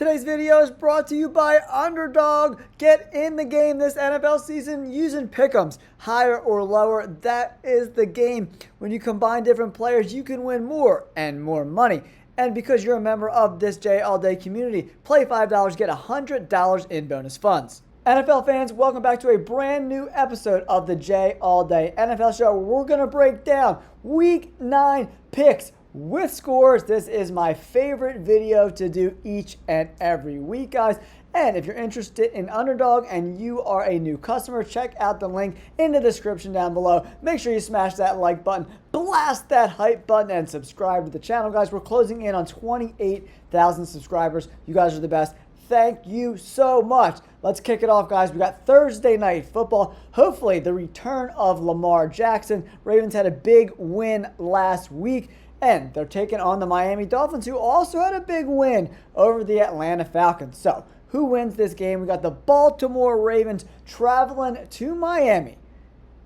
Today's video is brought to you by Underdog. Get in the game this NFL season using pick'ems. Higher or lower, that is the game. When you combine different players, you can win more and more money. And because you're a member of this J All Day community, play $5, get $100 in bonus funds. NFL fans, welcome back to a brand new episode of the J All Day NFL Show. We're going to break down Week 9 picks with scores. This is my favorite video to do each and every week, guys. And if you're interested in Underdog and you are a new customer, check out the link in the description down below. Make sure you smash that like button, blast that hype button, and subscribe to the channel, guys. We're closing in on 28,000 subscribers. You guys are the best. Thank you so much. Let's kick it off, guys. We got Thursday night football. Hopefully, the return of Lamar Jackson. Ravens had a big win last week, and they're taking on the Miami Dolphins, who also had a big win over the Atlanta Falcons. So, who wins this game? We got the Baltimore Ravens traveling to Miami.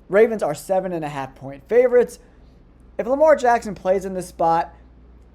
Ravens are 7.5-point favorites. If Lamar Jackson plays in this spot,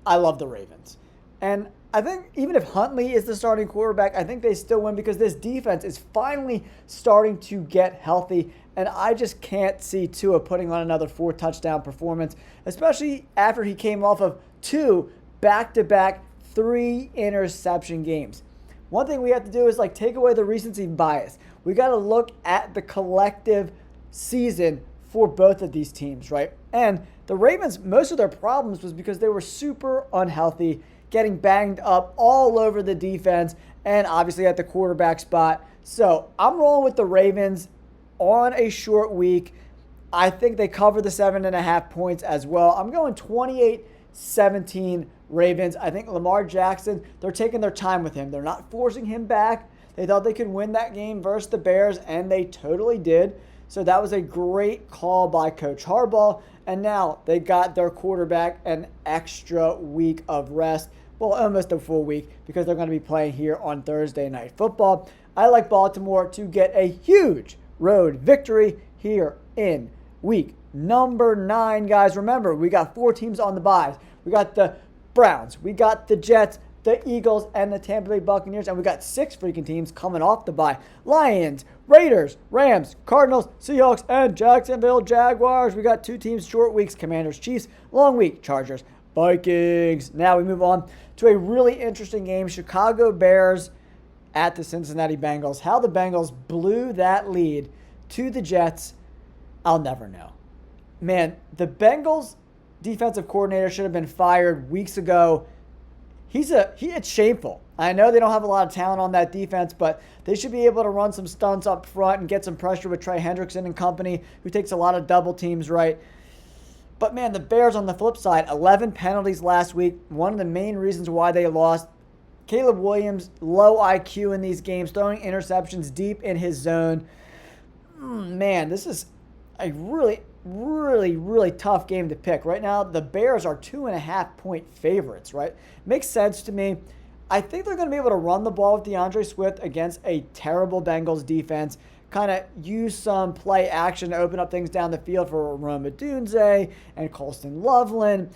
I love the Ravens. And I think even if Huntley is the starting quarterback, I think they still win because this defense is finally starting to get healthy. And I just can't see Tua putting on another 4-touchdown performance, especially after he came off of 2 back-to-back 3-interception games. One thing we have to do is take away the recency bias. We got to look at the collective season for both of these teams, right? And the Ravens, most of their problems was because they were super unhealthy, getting banged up all over the defense, and obviously at the quarterback spot. So I'm rolling with the Ravens on a short week. I think they cover the 7.5 points as well. I'm going 28-17 Ravens. I think Lamar Jackson, they're taking their time with him. They're not forcing him back. They thought they could win that game versus the Bears, and they totally did. So that was a great call by Coach Harbaugh. And now they got their quarterback an extra week of rest. Well, almost a full week because they're going to be playing here on Thursday Night Football. I like Baltimore to get a huge road victory here in week number 9, guys. Remember, we got 4 teams on the bye. We got the Browns, we got the Jets, the Eagles, and the Tampa Bay Buccaneers, and we got 6 freaking teams coming off the bye. Lions, Raiders, Rams, Cardinals, Seahawks, and Jacksonville Jaguars. We got 2 teams short weeks, Commanders, Chiefs, long week, Chargers, Vikings. Now we move on to a really interesting game, Chicago Bears at the Cincinnati Bengals. How the Bengals blew that lead to the Jets, I'll never know. Man, the Bengals defensive coordinator should have been fired weeks ago. It's shameful. I know they don't have a lot of talent on that defense, but they should be able to run some stunts up front and get some pressure with Trey Hendrickson and company, who takes a lot of double teams, right? But man, the Bears on the flip side, 11 penalties last week. One of the main reasons why they lost. Caleb Williams, low IQ in these games, throwing interceptions deep in his zone. Man, this is a really, really, really tough game to pick. Right now, the Bears are 2.5-point favorites, right? Makes sense to me. I think they're going to be able to run the ball with DeAndre Swift against a terrible Bengals defense. Kind of use some play action to open up things down the field for Rome Odunze and Colston Loveland.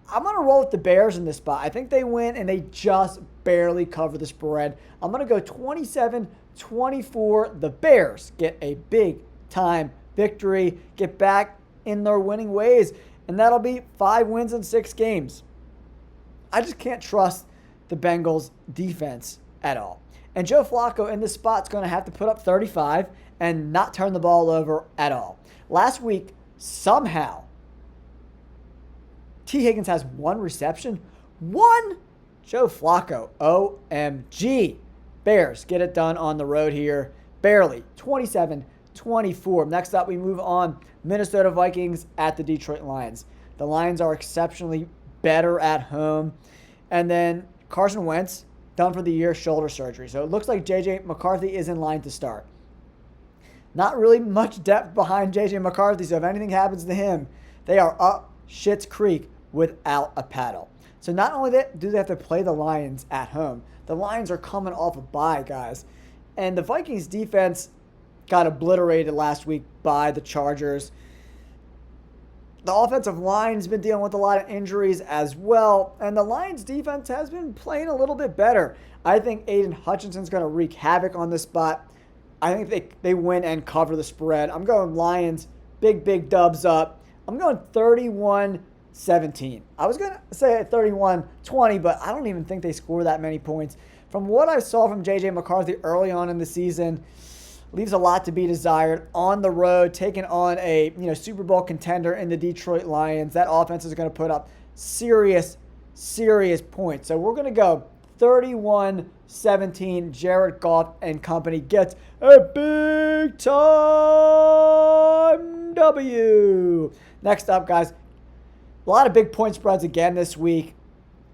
I'm going to roll with the Bears in this spot. I think they win, and they just barely cover the spread. I'm going to go 27-24. The Bears get a big-time victory, get back in their winning ways, and that'll be 5 wins in 6 games. I just can't trust the Bengals defense at all. And Joe Flacco in this spot is going to have to put up 35 and not turn the ball over at all. Last week, somehow, T. Higgins has 1 reception. 1? Joe Flacco, OMG. Bears get it done on the road here. Barely, 27-24. Next up, we move on. Minnesota Vikings at the Detroit Lions. The Lions are exceptionally better at home. And then Carson Wentz, done for the year, shoulder surgery. So it looks like J.J. McCarthy is in line to start. Not really much depth behind J.J. McCarthy, so if anything happens to him, they are up Schitt's Creek without a paddle. So not only that, do they have to play the Lions at home, the Lions are coming off a bye, guys. And the Vikings defense got obliterated last week by the Chargers. The offensive line has been dealing with a lot of injuries as well, and the Lions defense has been playing a little bit better. I think Aiden Hutchinson's going to wreak havoc on this spot. I think they win and cover the spread. I'm going Lions, big dubs up. I'm going 31-17. I was going to say 31-20, but I don't even think they score that many points. From what I saw from J.J. McCarthy early on in the season, leaves a lot to be desired on the road, taking on a Super Bowl contender in the Detroit Lions. That offense is going to put up serious points. So we're going to go 31-17. Jared Goff and company gets a big time W. Next up, guys, a lot of big point spreads again this week.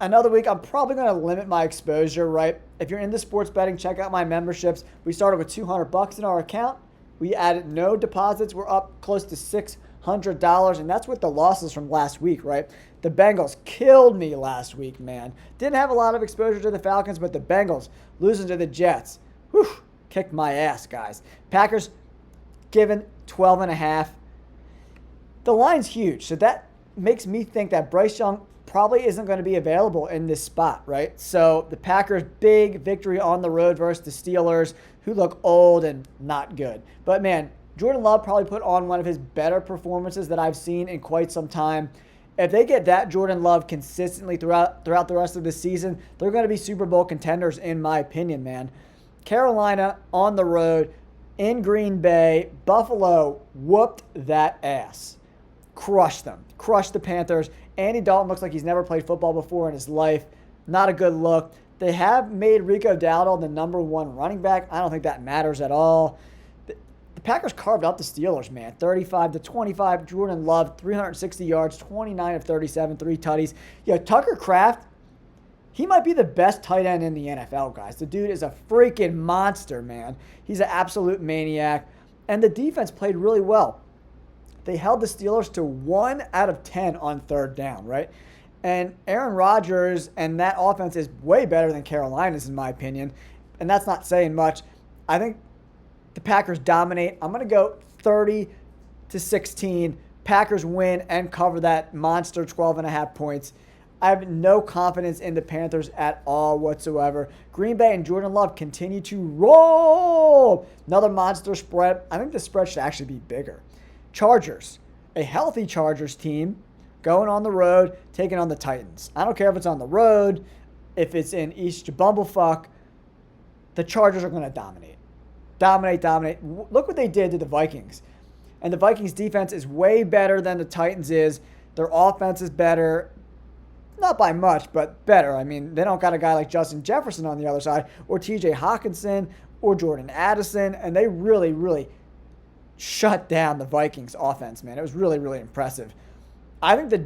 Another week, I'm probably going to limit my exposure, right? If you're into sports betting, check out my memberships. We started with $200 in our account. We added no deposits. We're up close to $600, and that's with the losses from last week, right? The Bengals killed me last week, man. Didn't have a lot of exposure to the Falcons, but the Bengals losing to the Jets. Whew, kicked my ass, guys. Packers given 12.5. The line's huge, so that makes me think that Bryce Young probably isn't going to be available in this spot, right? So the Packers' big victory on the road versus the Steelers, who look old and not good. But man, Jordan Love probably put on one of his better performances that I've seen in quite some time. If they get that Jordan Love consistently throughout the rest of the season, they're going to be Super Bowl contenders, in my opinion, man. Carolina on the road in Green Bay. Buffalo whooped that ass. Crushed them. Crushed the Panthers. Andy Dalton looks like he's never played football before in his life. Not a good look. They have made Rico Dowdle the number one running back. I don't think that matters at all. The Packers carved up the Steelers, man. 35-25. Jordan Love, 360 yards, 29 of 37, 3 tutties. Tucker Kraft, he might be the best tight end in the NFL, guys. The dude is a freaking monster, man. He's an absolute maniac. And the defense played really well. They held the Steelers to 1 out of 10 on third down, right? And Aaron Rodgers and that offense is way better than Carolina's, in my opinion. And that's not saying much. I think the Packers dominate. I'm going to go 30-16. Packers win and cover that monster 12.5 points. I have no confidence in the Panthers at all whatsoever. Green Bay and Jordan Love continue to roll. Another monster spread. I think the spread should actually be bigger. Chargers, a healthy Chargers team going on the road, taking on the Titans. I don't care if it's on the road, if it's in East Bumblefuck. The Chargers are going to dominate. Dominate. Look what they did to the Vikings. And the Vikings defense is way better than the Titans is. Their offense is better. Not by much, but better. I mean, they don't got a guy like Justin Jefferson on the other side, or TJ Hawkinson, or Jordan Addison, and they really shut down the Vikings offense, man. It was really impressive. I think the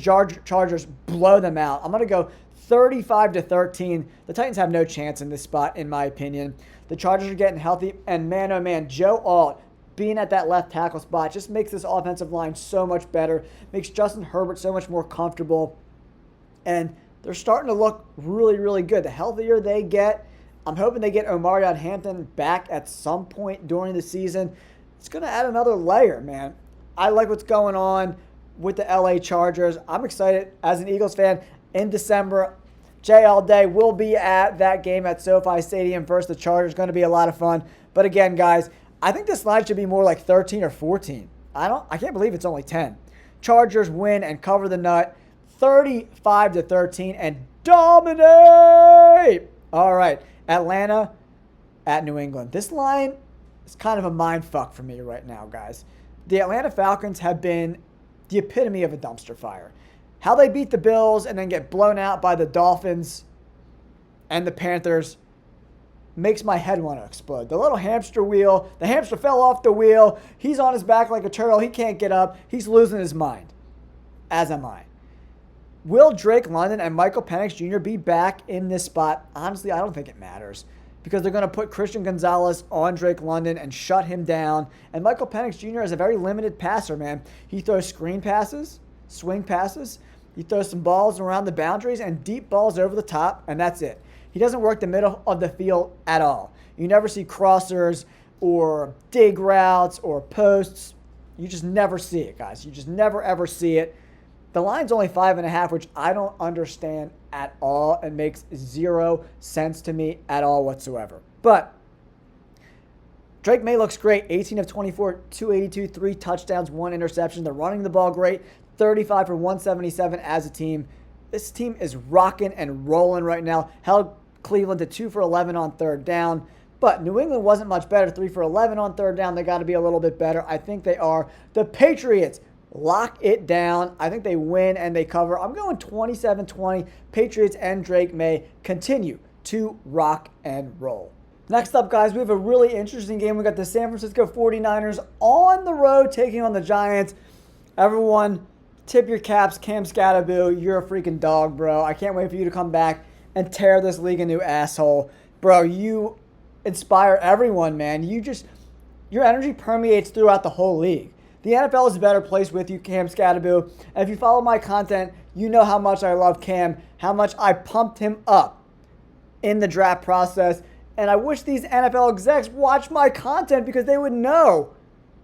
Chargers blow them out. I'm going to go 35-13. The Titans have no chance in this spot, in my opinion. The Chargers are getting healthy, and man, oh man, Joe Alt being at that left tackle spot just makes this offensive line so much better, makes Justin Herbert so much more comfortable, and they're starting to look really good. The healthier they get, I'm hoping they get Omarion Hampton back at some point during the season. It's going to add another layer, man. I like what's going on with the LA Chargers. I'm excited as an Eagles fan. In December, JL Day will be at that game at SoFi Stadium versus the Chargers. Going to be a lot of fun. But again, guys, I think this line should be more like 13 or 14. I can't believe it's only 10. Chargers win and cover the nut 35-13 and dominate. All right, Atlanta at New England. This line is kind of a mind fuck for me right now, guys. The Atlanta Falcons have been the epitome of a dumpster fire. How they beat the Bills and then get blown out by the Dolphins and the Panthers makes my head want to explode. The little hamster wheel, the hamster fell off the wheel. He's on his back like a turtle. He can't get up. He's losing his mind, as am I. Will Drake London and Michael Penix Jr. be back in this spot? Honestly, I don't think it matters, because they're going to put Christian Gonzalez on Drake London and shut him down. And Michael Penix Jr. is a very limited passer, man. He throws screen passes, swing passes. He throws some balls around the boundaries and deep balls over the top, and that's it. He doesn't work the middle of the field at all. You never see crossers or dig routes or posts. You just never see it, guys. You just never, ever see it. The line's only 5.5, which I don't understand at all. It makes zero sense to me at all whatsoever. But Drake May looks great. 18 of 24, 282, 3 touchdowns, 1 interception. They're running the ball great. 35 for 177 as a team. This team is rocking and rolling right now. Held Cleveland to 2 for 11 on third down. But New England wasn't much better. 3 for 11 on third down. They got to be a little bit better. I think they are. The Patriots lock it down. I think they win and they cover. I'm going 27-20. Patriots and Drake May continue to rock and roll. Next up, guys, we have a really interesting game. We got the San Francisco 49ers on the road taking on the Giants. Everyone, tip your caps. Cam Skattebo, you're a freaking dog, bro. I can't wait for you to come back and tear this league a new asshole. Bro, you inspire everyone, man. Your energy permeates throughout the whole league. The NFL is a better place with you, Cam Skattebo. And if you follow my content, you know how much I love Cam, how much I pumped him up in the draft process. And I wish these NFL execs watched my content because they would know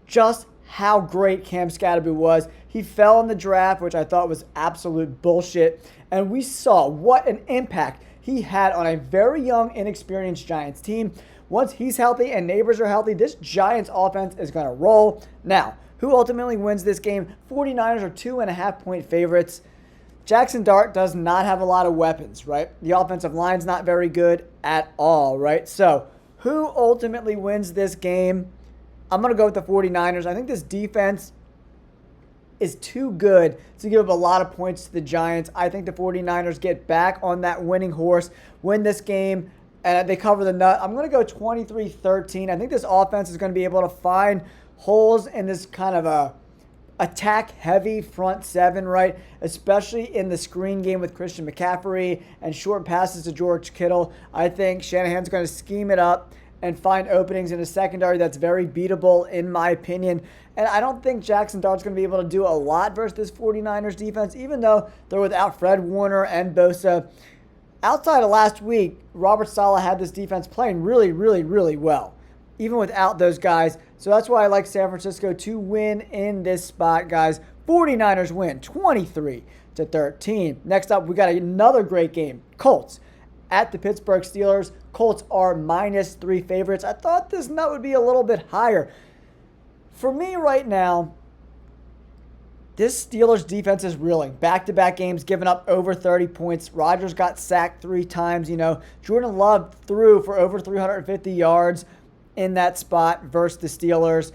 just how great Cam Skattebo was. He fell in the draft, which I thought was absolute bullshit. And we saw what an impact he had on a very young, inexperienced Giants team. Once he's healthy and neighbors are healthy, this Giants offense is going to roll. Now, who ultimately wins this game? 49ers are 2.5-point favorites. Jackson Dart does not have a lot of weapons, right? The offensive line's not very good at all, right? So, who ultimately wins this game? I'm going to go with the 49ers. I think this defense is too good to give up a lot of points to the Giants. I think the 49ers get back on that winning horse, win this game, and they cover the nut. I'm going to go 23-13. I think this offense is going to be able to find holes in this kind of a attack-heavy front seven, right? Especially in the screen game with Christian McCaffrey and short passes to George Kittle. I think Shanahan's going to scheme it up and find openings in a secondary that's very beatable, in my opinion. And I don't think Jackson Dart's going to be able to do a lot versus this 49ers defense, even though they're without Fred Warner and Bosa. Outside of last week, Robert Saleh had this defense playing really, really, really well, even without those guys. So that's why I like San Francisco to win in this spot, guys. 49ers win 23-13. Next up, we got another great game. Colts at the Pittsburgh Steelers. Colts are -3 favorites. I thought this nut would be a little bit higher. For me right now, this Steelers defense is reeling. Back-to-back games, giving up over 30 points. Rodgers got sacked 3 times. Jordan Love threw for over 350 yards in that spot versus the Steelers.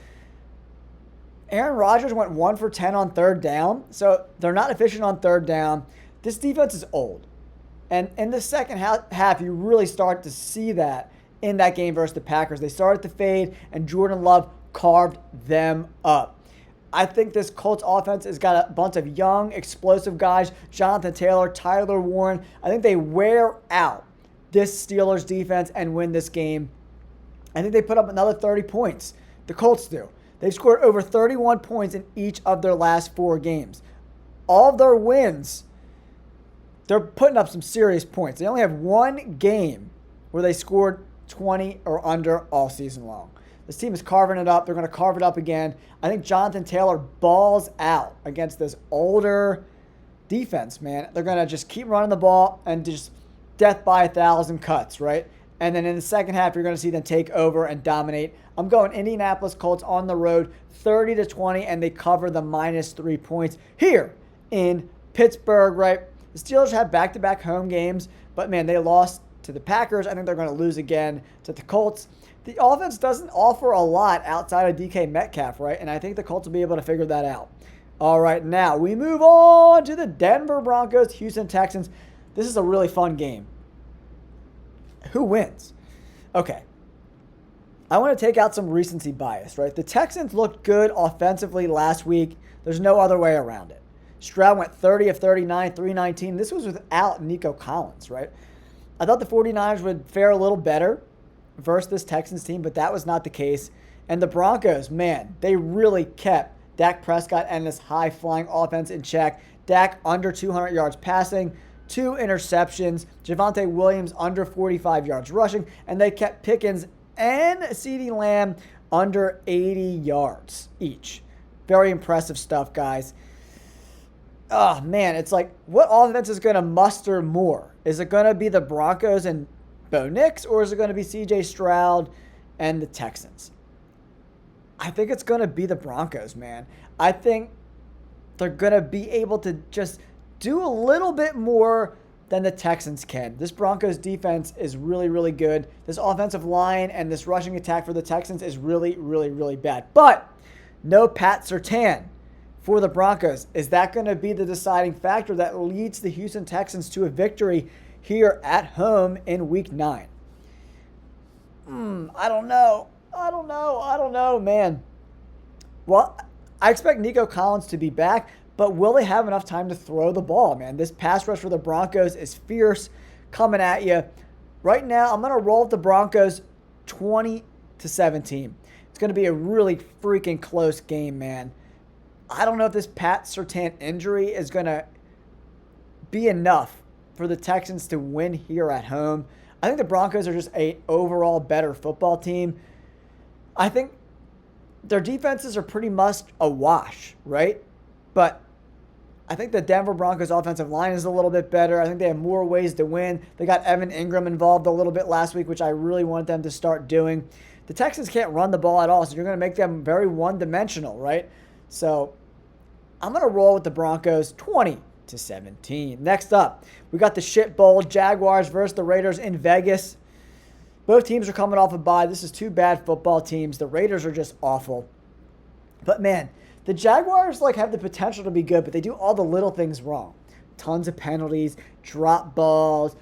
Aaron Rodgers went 1 for 10 on third down, so they're not efficient on third down. This defense is old. And in the second half, you really start to see that in that game versus the Packers. They started to fade, and Jordan Love carved them up. I think this Colts offense has got a bunch of young, explosive guys. Jonathan Taylor, Tyler Warren. I think they wear out this Steelers defense and win this game. I think they put up another 30 points. The Colts do. They've scored over 31 points in each of their last 4 games. All of their wins, they're putting up some serious points. They only have 1 game where they scored 20 or under all season long. This team is carving it up. They're going to carve it up again. I think Jonathan Taylor balls out against this older defense, man. They're going to just keep running the ball and just death by 1,000 cuts, right? And then in the second half, you're going to see them take over and dominate. I'm going Indianapolis Colts on the road, 30-20, and they cover the -3 points here in Pittsburgh, right? The Steelers have back-to-back home games, but, man, they lost to the Packers. I think they're going to lose again to the Colts. The offense doesn't offer a lot outside of DK Metcalf, right? And I think the Colts will be able to figure that out. All right, now we move on to the Denver Broncos, Houston Texans. This is a really fun game. Who wins? Okay. I want to take out some recency bias, right? The Texans looked good offensively last week. There's no other way around it. Stroud went 30 of 39, 319. This was without Nico Collins, right? I thought the 49ers would fare a little better versus this Texans team, but that was not the case. And the Broncos, man, they really kept Dak Prescott and this high-flying offense in check. Dak under 200 yards passing, 2 interceptions. Javonte Williams under 45 yards rushing. And they kept Pickens and CeeDee Lamb under 80 yards each. Very impressive stuff, guys. Oh, man, it's like, what offense is going to muster more? Is it going to be the Broncos and Bo Nix, or is it going to be CJ Stroud and the Texans? I think it's going to be the Broncos, man. I think they're going to be able to just do a little bit more than the Texans can. This Broncos defense is really, really good. This offensive line and this rushing attack for the Texans is really, really, really bad. But no Pat Surtain for the Broncos. Is that going to be the deciding factor that leads the Houston Texans to a victory here at home in Week 9? I don't know. I don't know, man. Well, I expect Nico Collins to be back, but will they have enough time to throw the ball, man? This pass rush for the Broncos is fierce, coming at you. Right now, I'm going to roll with the Broncos 20-17. It's going to be a really freaking close game, man. I don't know if this Pat Surtain injury is going to be enough for the Texans to win here at home. I think the Broncos are just an overall better football team. I think their defenses are pretty much a wash, right? But I think the Denver Broncos offensive line is a little bit better. I think they have more ways to win. They got Evan Ingram involved a little bit last week, which I really want them to start doing. The Texans can't run the ball at all, so you're going to make them very one-dimensional, right? So I'm going to roll with the Broncos 20-17. Next up, we got the shit bowl, Jaguars versus the Raiders in Vegas. Both teams are coming off a bye. This is two bad football teams. The Raiders are just awful. But man, the Jaguars have the potential to be good, but they do all the little things wrong. Tons of penalties, drop balls,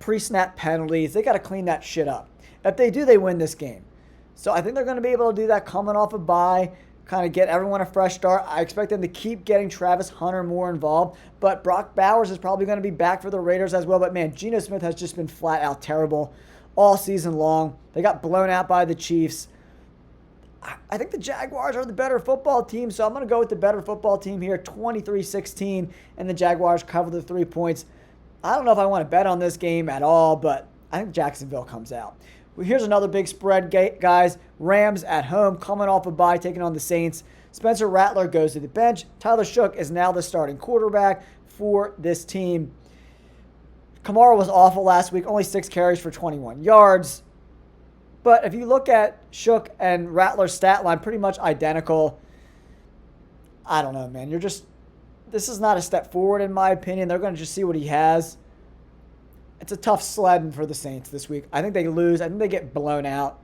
pre-snap penalties. They got to clean that shit up. If they do, they win this game. So I think they're going to be able to do that coming off a bye, kind of get everyone a fresh start. I expect them to keep getting Travis Hunter more involved, but Brock Bowers is probably going to be back for the Raiders as well. But man, Geno Smith has just been flat out terrible all season long. They got blown out by the Chiefs. I think the Jaguars are the better football team, so I'm going to go with the better football team here, 23-16, and the Jaguars cover the 3 points. I don't know if I want to bet on this game at all, but I think Jacksonville comes out. Well, here's another big spread, guys. Rams at home, coming off a bye, taking on the Saints. Spencer Rattler goes to the bench. Tyler Shough is now the starting quarterback for this team. Kamara was awful last week, only 6 carries for 21 yards. But if you look at Shough and Rattler's stat line, pretty much identical. I don't know, man. This is not a step forward in my opinion. They're going to just see what he has. It's a tough sledding for the Saints this week. I think they lose. I think they get blown out.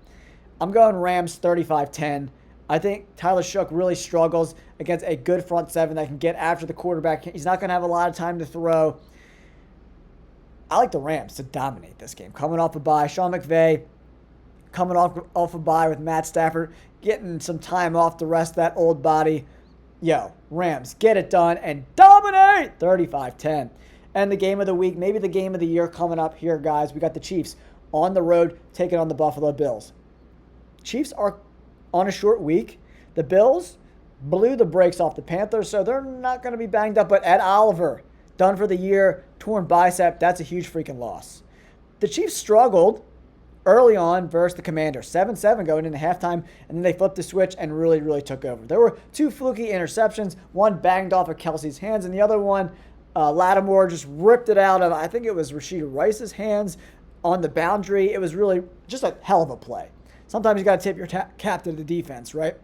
I'm going Rams 35-10. I think Tyler Shough really struggles against a good front seven that can get after the quarterback. He's not going to have a lot of time to throw. I like the Rams to dominate this game. Coming off a bye, Sean McVay coming off a bye with Matt Stafford, getting some time off to rest that old body. Yo, Rams, get it done and dominate 35-10. And the game of the week, maybe the game of the year coming up here, guys. We got the Chiefs on the road taking on the Buffalo Bills. Chiefs are on a short week. The Bills blew the brakes off the Panthers, so they're not going to be banged up. But Ed Oliver, done for the year, torn bicep. That's a huge freaking loss. The Chiefs struggled early on versus the Commanders. 7-7 going into halftime, and then they flipped the switch and really, really took over. There were 2 fluky interceptions. One banged off of Kelsey's hands, and the other one, Lattimore just ripped it out of, I think it was Rashid Rice's hands on the boundary. It was really just a hell of a play. Sometimes you got to tip your cap to the defense, right?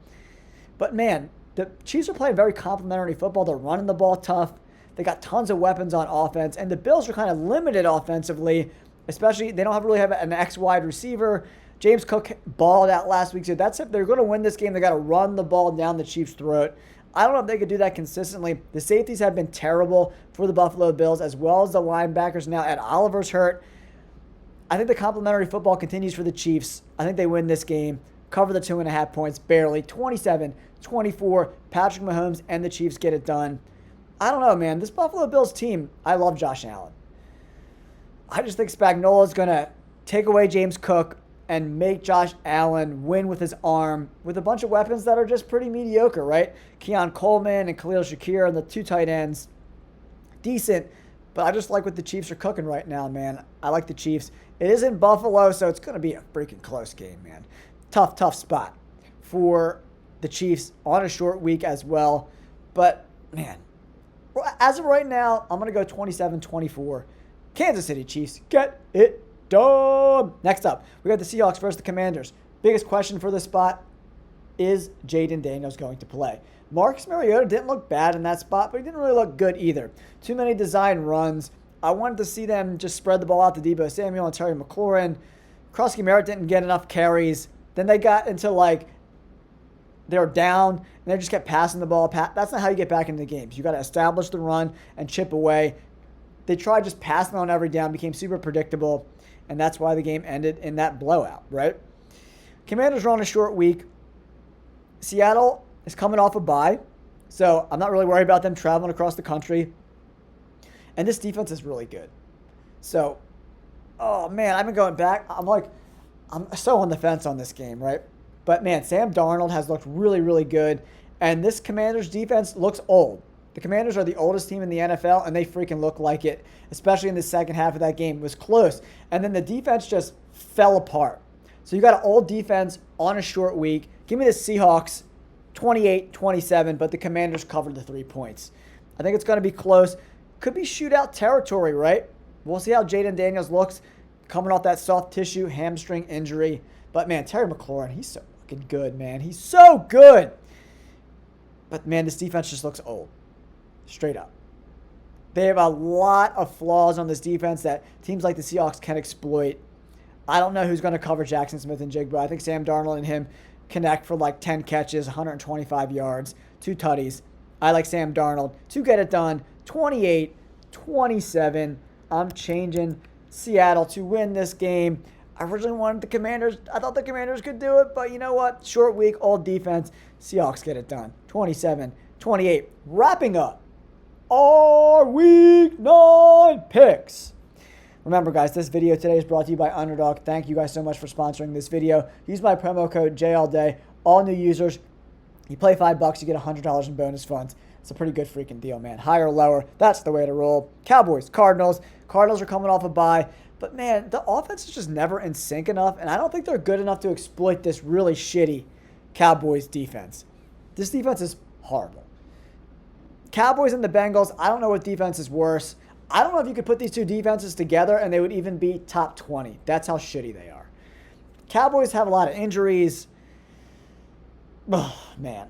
But man, the Chiefs are playing very complimentary football. They're running the ball tough. They got tons of weapons on offense, and the Bills are kind of limited offensively. Especially, they don't really have an X-wide receiver. James Cook balled out last week, so that's if they're going to win this game, they got to run the ball down the Chiefs' throat. I don't know if they could do that consistently. The safeties have been terrible for the Buffalo Bills, as well as the linebackers. Now, Ed Oliver's hurt. I think the complimentary football continues for the Chiefs. I think they win this game, cover the 2.5 points, barely. 27-24, Patrick Mahomes and the Chiefs get it done. I don't know, man. This Buffalo Bills team, I love Josh Allen. I just think Spagnuolo's going to take away James Cook and make Josh Allen win with his arm with a bunch of weapons that are just pretty mediocre, right? Keon Coleman and Khalil Shakir and the 2 tight ends. Decent, but I just like what the Chiefs are cooking right now, man. I like the Chiefs. It is in Buffalo, so it's going to be a freaking close game, man. Tough spot for the Chiefs on a short week as well. But, man, As of right now, I'm going to go 27-24. Kansas City Chiefs get it done. Next up, we got the Seahawks versus the Commanders. Biggest question for this spot, is Jayden Daniels going to play? Marcus Mariota didn't look bad in that spot, but he didn't really look good either. Too many design runs. I wanted to see them just spread the ball out to Deebo Samuel and Terry McLaurin. Krusky Merritt didn't get enough carries. Then they got into they were down, and they just kept passing the ball. That's not how you get back into the games. You got to establish the run and chip away. They tried just passing on every down, became super predictable, and that's why the game ended in that blowout, right? Commanders are on a short week. Seattle is coming off a bye, so I'm not really worried about them traveling across the country. And this defense is really good. So, oh man, I've been going back. I'm so on the fence on this game, right? But man, Sam Darnold has looked really, really good. And this Commanders defense looks old. The Commanders are the oldest team in the NFL, and they freaking look like it, especially in the second half of that game. It was close. And then the defense just fell apart. So you got an old defense on a short week. Give me the Seahawks 28-27, but the Commanders covered the 3 points. I think it's going to be close. Could be shootout territory, right? We'll see how Jayden Daniels looks coming off that soft tissue hamstring injury. But, man, Terry McLaurin, he's so fucking good, man. He's so good. But, man, this defense just looks old. Straight up. They have a lot of flaws on this defense that teams like the Seahawks can exploit. I don't know who's going to cover Jackson Smith and Jigba. I think Sam Darnold and him connect for 10 catches, 125 yards, 2 tutties. I like Sam Darnold to get it done. 28-27. I'm changing Seattle to win this game. I originally wanted the Commanders. I thought the Commanders could do it, but you know what? Short week, all defense. Seahawks get it done. 27-28. Wrapping up our Week 9 picks. Remember, guys, this video today is brought to you by Underdog. Thank you guys so much for sponsoring this video. Use my promo code JALLDAY. All new users, you play $5, you get $100 in bonus funds. It's a pretty good freaking deal, man. Higher or lower, that's the way to roll. Cowboys, Cardinals. Cardinals are coming off a bye. But, man, the offense is just never in sync enough, and I don't think they're good enough to exploit this really shitty Cowboys defense. This defense is horrible. Cowboys and the Bengals, I don't know what defense is worse. I don't know if you could put these two defenses together and they would even be top 20. That's how shitty they are. Cowboys have a lot of injuries. Oh, man.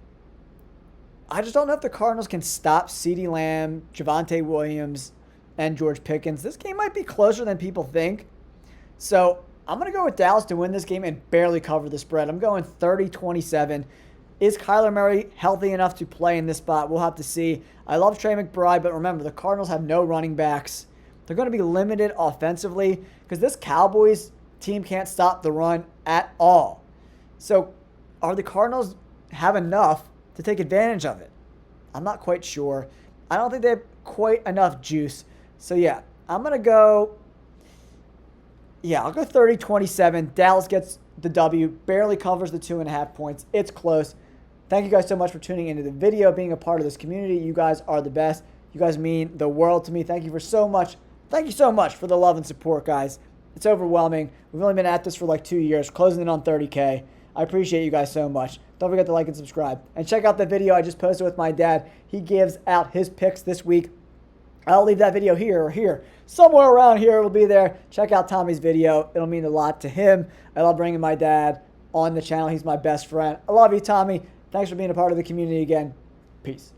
I just don't know if the Cardinals can stop CeeDee Lamb, Javonte Williams, and George Pickens. This game might be closer than people think. So I'm going to go with Dallas to win this game and barely cover the spread. I'm going 30-27. Is Kyler Murray healthy enough to play in this spot? We'll have to see. I love Trey McBride, but remember, the Cardinals have no running backs. They're going to be limited offensively because this Cowboys team can't stop the run at all. So are the Cardinals have enough to take advantage of it? I'm not quite sure. I don't think they have quite enough juice. So, yeah, I'm going to go, I'll go 30-27. Dallas gets the W, barely covers the 2.5 points. It's close. Thank you guys so much for tuning into the video, being a part of this community. You guys are the best. You guys mean the world to me. Thank you so much for the love and support, guys. It's overwhelming. We've only been at this for 2 years, closing in on 30K. I appreciate you guys so much. Don't forget to like and subscribe. And check out the video I just posted with my dad. He gives out his picks this week. I'll leave that video here or here. Somewhere around here it will be there. Check out Tommy's video. It'll mean a lot to him. I love bringing my dad on the channel. He's my best friend. I love you, Tommy. Thanks for being a part of the community again. Peace.